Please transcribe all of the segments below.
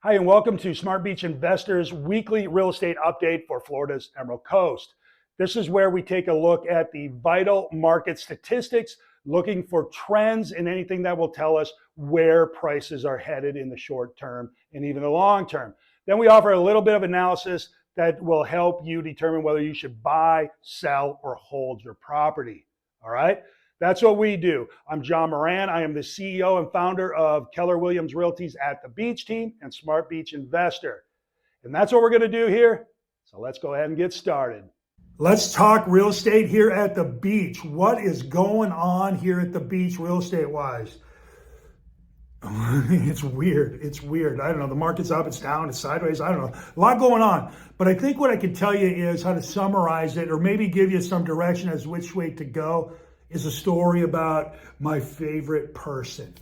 Hi, and welcome to Smart Beach Investors weekly real estate update for Florida's Emerald Coast. This is where we take a look at the vital market statistics, looking for trends and anything that will tell us where prices are headed in the short term and even the long term. Then we offer a little bit of analysis that will help you determine whether you should buy, sell, or hold your property. All right? That's what we do. I'm John Moran. I am the CEO and founder of Keller Williams Realty's At the Beach team and Smart Beach Investor. And that's what we're going to do here. So let's go ahead and get started. Let's talk real estate here at the beach. What is going on here at the beach real estate wise? It's weird. It's weird. I don't know. The market's up, it's down, it's sideways. I don't know. A lot going on. But I think what I can tell you is how to summarize it or maybe give you some direction as which way to go is a story about my favorite person,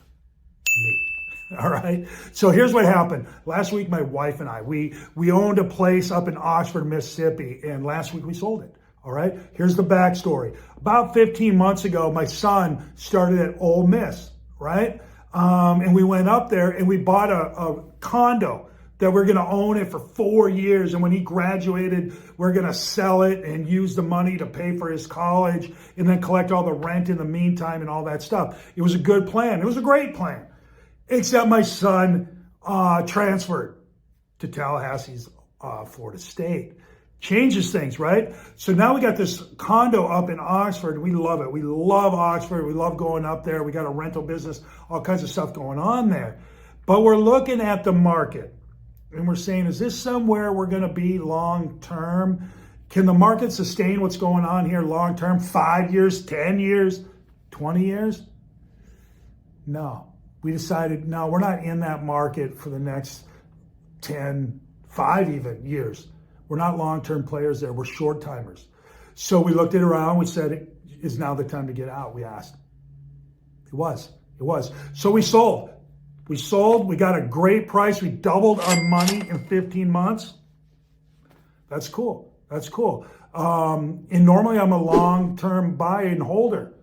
me. All right. So here's what happened. Last week, my wife and I, we owned a place up in Oxford, Mississippi, and last week we sold it. All right. Here's the backstory. About 15 months ago, my son started at Ole Miss, right? And we went up there and we bought a condo that we're going to own it for 4 years. And when he graduated, we're going to sell it and use the money to pay for his college and then collect all the rent in the meantime and all that stuff. It was a good plan. It was a great plan, except my son transferred to Tallahassee's Florida State. Changes things, right? So now we got this condo up in Oxford. We love it. We love Oxford. We love going up there. We got a rental business, all kinds of stuff going on there. But we're looking at the market. And we're saying, is this somewhere we're going to be long term? Can the market sustain what's going on here long term? 5 years, 10 years, 20 years? No. We decided, no, we're not in that market for the next 10, 5 even years. We're not long-term players there. We're short timers. So we looked it around. We said, is now the time to get out? We asked. It was. So we sold. We got a great price. We doubled our money in 15 months. That's cool. And normally I'm a long-term buy and holder,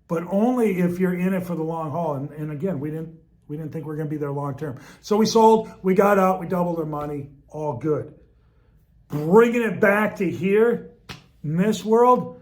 but only if you're in it for the long haul. And again, we didn't think we were going to be there long-term. So we sold, we got out, we doubled our money, all good. Bringing it back to here in this world,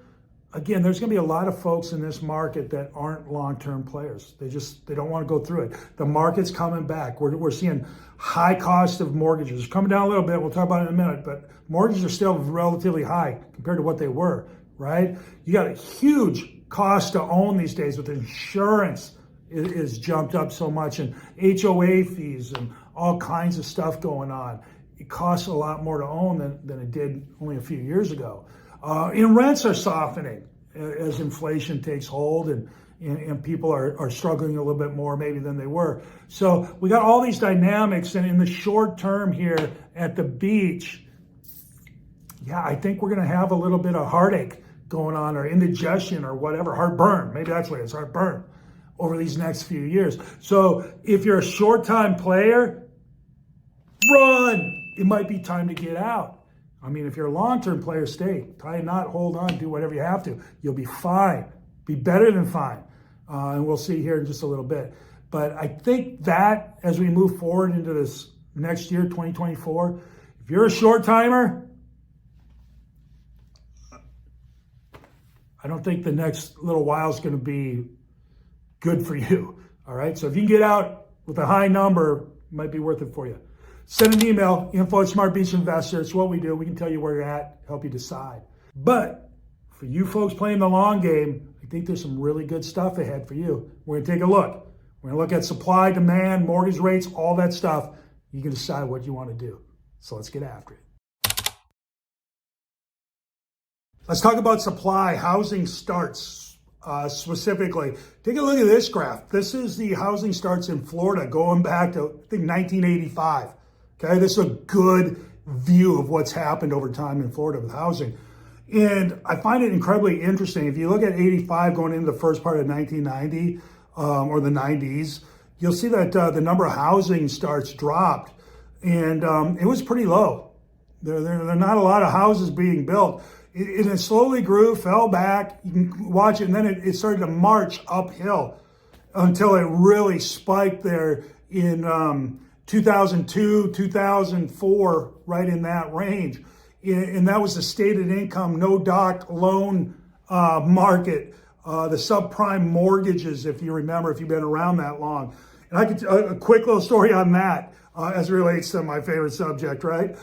again, there's going to be a lot of folks in this market that aren't long-term players. They don't want to go through it. The market's coming back. We're seeing high cost of mortgages. It's coming down a little bit. We'll talk about it in a minute, but mortgages are still relatively high compared to what they were, right? You got a huge cost to own these days with insurance is jumped up so much and HOA fees and all kinds of stuff going on. It costs a lot more to own than it did only a few years ago. And rents are softening as inflation takes hold and people are struggling a little bit more maybe than they were. So we got all these dynamics, and in the short term here at the beach, yeah, I think we're going to have a little bit of heartache going on, or indigestion or whatever, heartburn. Maybe that's what it is, heartburn over these next few years. So if you're a short-time player, run. It might be time to get out. I mean, if you're a long-term player, stay. Tie a knot, hold on, do whatever you have to. You'll be fine. Be better than fine. And we'll see here in just a little bit. But I think that as we move forward into this next year, 2024, if you're a short-timer, I don't think the next little while is going to be good for you. All right? So if you can get out with a high number, it might be worth it for you. Send an email, info@Smart Beach Investor. It's what we do. We can tell you where you're at, help you decide. But for you folks playing the long game, I think there's some really good stuff ahead for you. We're going to take a look. We're going to look at supply, demand, mortgage rates, all that stuff. You can decide what you want to do. So let's get after it. Let's talk about supply, housing starts specifically. Take a look at this graph. This is the housing starts in Florida going back to, I think, 1985. Okay, this is a good view of what's happened over time in Florida with housing. And I find it incredibly interesting. If you look at 85 going into the first part of 1990 or the 90s, you'll see that the number of housing starts dropped. And it was pretty low. There are not a lot of houses being built. It slowly grew, fell back. You can watch it, and then it started to march uphill until it really spiked there in 2002, 2004, right in that range. And that was the stated income, no doc loan market, the subprime mortgages, if you remember, if you've been around that long. And I could, a quick little story on that as it relates to my favorite subject, right?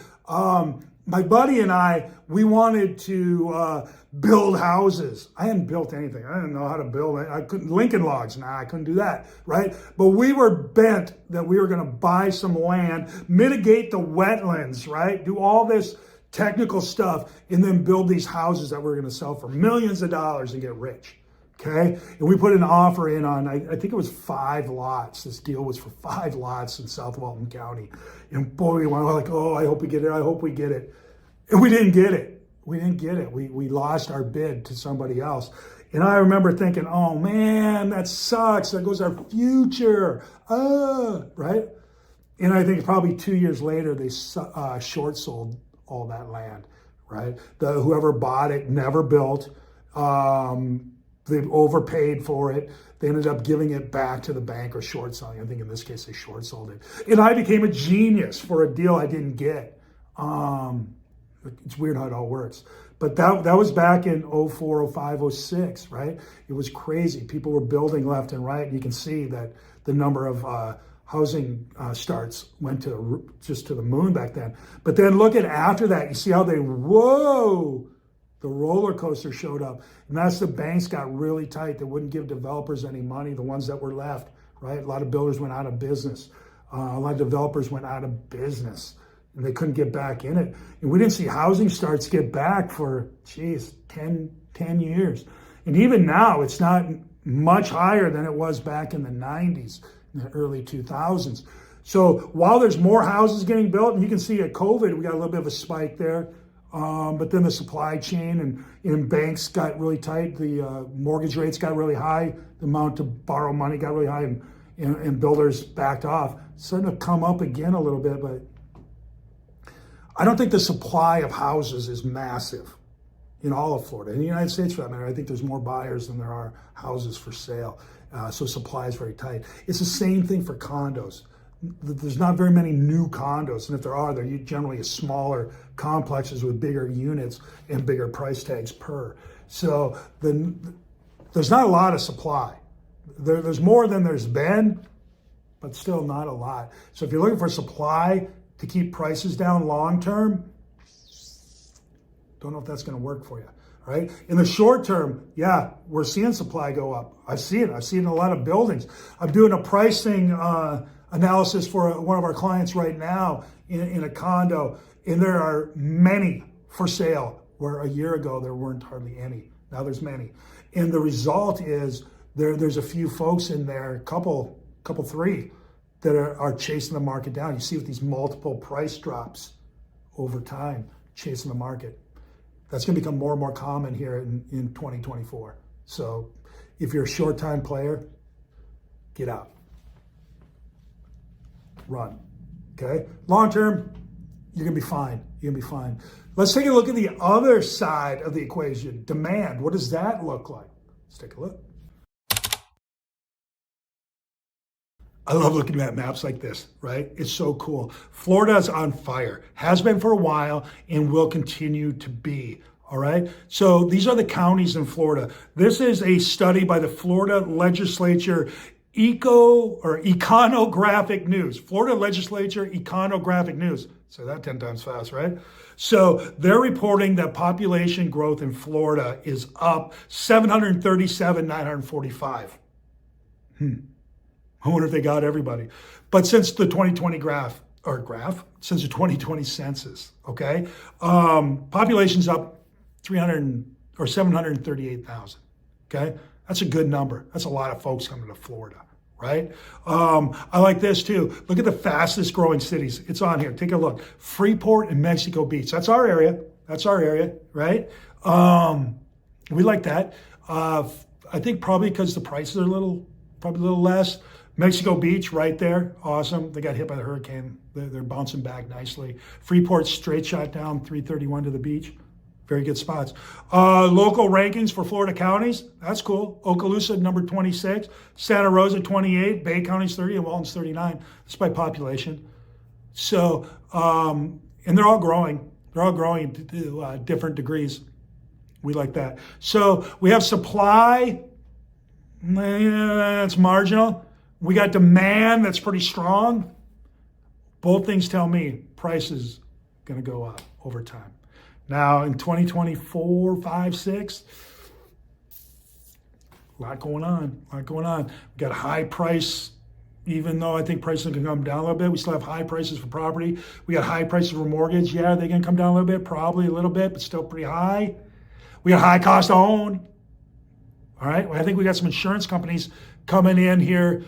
My buddy and I, we wanted to build houses. I hadn't built anything. I didn't know how to build it. I couldn't, Lincoln logs, I couldn't do that, right? But we were bent that we were gonna buy some land, mitigate the wetlands, right? Do all this technical stuff, and then build these houses that we're gonna sell for millions of dollars and get rich, okay? And we put an offer in on, I think it was 5 lots. This deal was for 5 lots in South Walton County. And boy, we were like, oh, I hope we get it, I hope we get it. And we didn't get it. We didn't get it. We lost our bid to somebody else. And I remember thinking, oh man, that sucks. There goes our future, right? And I think probably 2 years later, they short sold all that land, right? Whoever bought it never built. They overpaid for it. They ended up giving it back to the bank or short selling. I think in this case, they short sold it. And I became a genius for a deal I didn't get. It's weird how it all works. But that was back in 04, 05, 06, right? It was crazy. People were building left and right. You can see that the number of housing starts went to just to the moon back then. But then look at after that, you see how the roller coaster showed up. And that's the banks got really tight. They wouldn't give developers any money, the ones that were left, right? A lot of builders went out of business. A lot of developers went out of business. And they couldn't get back in it. And we didn't see housing starts get back for, 10 years. And even now, it's not much higher than it was back in the 90s, in the early 2000s. So while there's more houses getting built, and you can see at COVID, we got a little bit of a spike there, but then the supply chain and banks got really tight, the mortgage rates got really high, the amount to borrow money got really high, and builders backed off. It's starting to come up again a little bit, but I don't think the supply of houses is massive in all of Florida. In the United States, for that matter, I think there's more buyers than there are houses for sale. So supply is very tight. It's the same thing for condos. There's not very many new condos, and if there are, they're generally smaller complexes with bigger units and bigger price tags per. So there's not a lot of supply. There's more than there's been, but still not a lot. So if you're looking for supply to keep prices down long term, don't know if that's going to work for you, right? In the short term, yeah, we're seeing supply go up. I see it. I see it in a lot of buildings. I'm doing a pricing analysis for one of our clients right now in a condo, and there are many for sale, where a year ago there weren't hardly any. Now there's many. And the result is there's a few folks in there, couple three, that are chasing the market down. You see with these multiple price drops over time, chasing the market. That's going to become more and more common here in 2024. So if you're a short time player, get out. Run. Okay? Long term, you're going to be fine. You're going to be fine. Let's take a look at the other side of the equation. Demand. What does that look like? Let's take a look. I love looking at maps like this, right? It's so cool. Florida is on fire, has been for a while, and will continue to be, all right? So these are the counties in Florida. This is a study by the Florida Legislature Econographic News. Florida Legislature Econographic News. Say that 10 times fast, right? So they're reporting that population growth in Florida is up 737,945. I wonder if they got everybody. But since the 2020 since the 2020 census, okay, population's up 738,000, okay? That's a good number. That's a lot of folks coming to Florida, right? I like this too. Look at the fastest growing cities. It's on here. Take a look. Freeport and Mexico Beach. That's our area. That's our area, right? We like that. I think probably because the prices are probably a little less. Mexico Beach right there, awesome. They got hit by the hurricane. They're bouncing back nicely. Freeport straight shot down 331 to the beach. Very good spots. Local rankings for Florida counties, that's cool. Okaloosa, number 26. Santa Rosa, 28. Bay County's 30, and Walton's 39. That's by population. So, and they're all growing. They're all growing to different degrees. We like that. So we have supply, that's marginal. We got demand that's pretty strong. Both things tell me price is going to go up over time. Now in 2024, 5, 6, a lot going on. We got a high price, even though I think prices can come down a little bit. We still have high prices for property. We got high prices for mortgage. Yeah, they're going to come down a little bit, probably a little bit, but still pretty high. We got high cost to own. All right. I think we got some insurance companies coming in here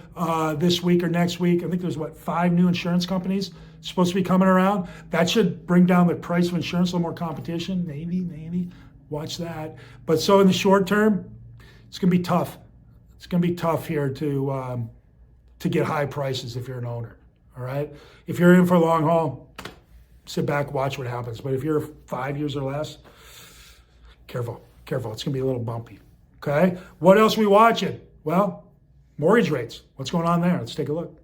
this week or next week. I think there's 5 new insurance companies supposed to be coming around. That should bring down the price of insurance, a little more competition. Maybe. Watch that. But so in the short term, it's going to be tough. It's going to be tough here to get high prices if you're an owner. All right. If you're in for a long haul, sit back, watch what happens. But if you're 5 years or less, careful. It's going to be a little bumpy. Okay. What else are we watching? Well, mortgage rates. What's going on there? Let's take a look.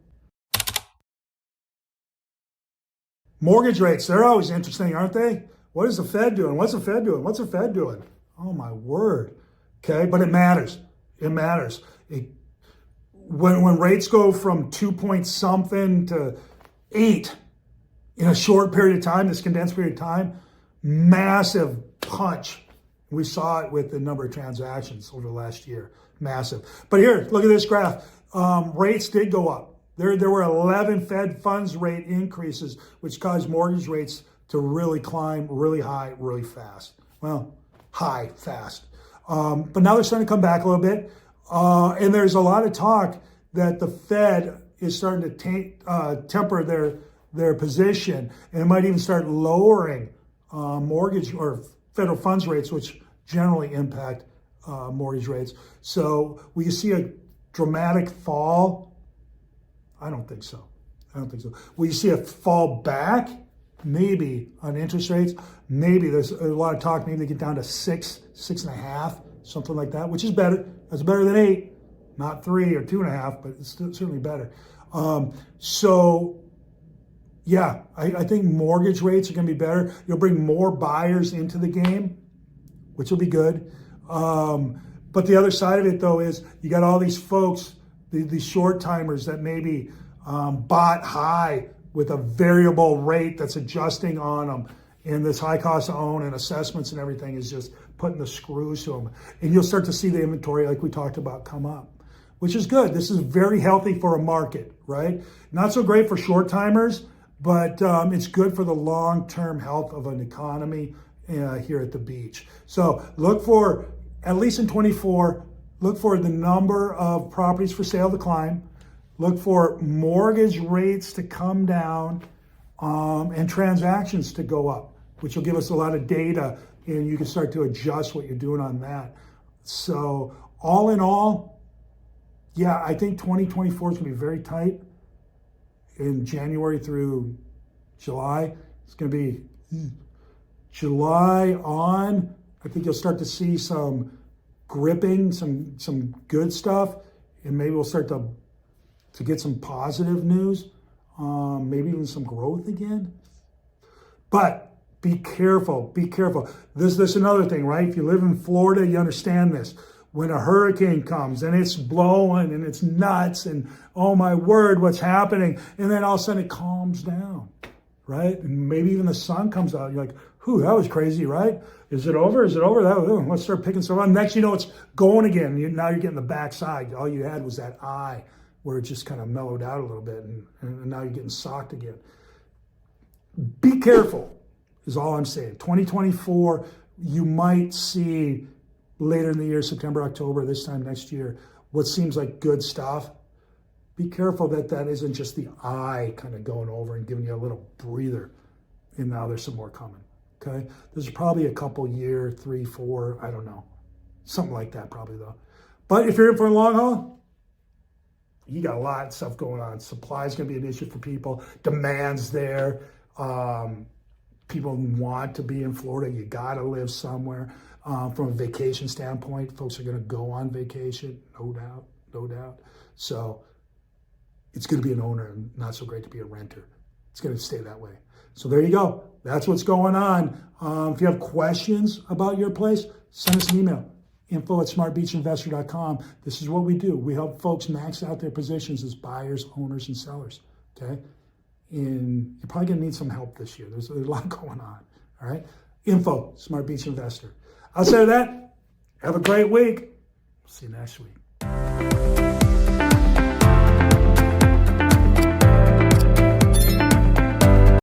Mortgage rates, they're always interesting, aren't they? What is the Fed doing? What's the Fed doing? Oh, my word. Okay, but it matters. When rates go from 2 point something to 8 in a short period of time, this condensed period of time, massive punch. We saw it with the number of transactions over the last year. Massive. But here, look at this graph. Rates did go up. There were 11 Fed funds rate increases, which caused mortgage rates to really climb really high, really fast. Well, high, fast. But now they're starting to come back a little bit. And there's a lot of talk that the Fed is starting to temper their position, and it might even start lowering mortgage or federal funds rates, which generally impact mortgage rates. So will you see a dramatic fall? I don't think so. Will you see a fall back? Maybe on interest rates. Maybe there's a lot of talk. Maybe they get down to 6, 6.5, something like that, which is better. That's better than 8, not 3 or 2.5, but it's still certainly better. So yeah, I think mortgage rates are going to be better. You'll bring more buyers into the game, which will be good. But the other side of it, though, is you got all these folks, these short timers that maybe bought high with a variable rate that's adjusting on them. And this high cost to own and assessments and everything is just putting the screws to them. And you'll start to see the inventory, like we talked about, come up, which is good. This is very healthy for a market, right? Not so great for short timers, but it's good for the long-term health of an economy here at the beach. So look for, at least in 24, look for the number of properties for sale to climb. Look for mortgage rates to come down and transactions to go up, which will give us a lot of data, and you can start to adjust what you're doing on that. So all in all, yeah, I think 2024 is going to be very tight. In January through July, it's going to be July on. I think you'll start to see some gripping, some good stuff, and maybe we'll start to get some positive news, maybe even some growth again. But be careful. This is another thing, right? If you live in Florida, you understand this. When a hurricane comes and it's blowing and it's nuts and oh my word, what's happening? And then all of a sudden it calms down, right? And maybe even the sun comes out. You're like, whew, that was crazy, right? Is it over? Let's start picking some up. Next, you know, it's going again. Now you're getting the backside. All you had was that eye where it just kind of mellowed out a little bit, and now you're getting socked again. Be careful is all I'm saying. 2024, you might see later in the year, September, October, this time next year, what seems like good stuff. Be careful that isn't just the eye kind of going over and giving you a little breather, and now there's some more coming, okay? There's probably a couple year, 3, 4, I don't know. Something like that probably though. But if you're in for a long haul, you got a lot of stuff going on. Supply is going to be an issue for people. Demand's there. People want to be in Florida. You got to live somewhere. From a vacation standpoint, folks are going to go on vacation, no doubt. So it's good to be an owner and not so great to be a renter. It's going to stay that way. So there you go. That's what's going on. If you have questions about your place, send us an email. info@smartbeachinvestor.com. This is what we do. We help folks max out their positions as buyers, owners, and sellers. Okay? And you're probably going to need some help this year. There's a lot going on. All right? Info, Smart Beach Investor. Outside of that, have a great week. See you next week.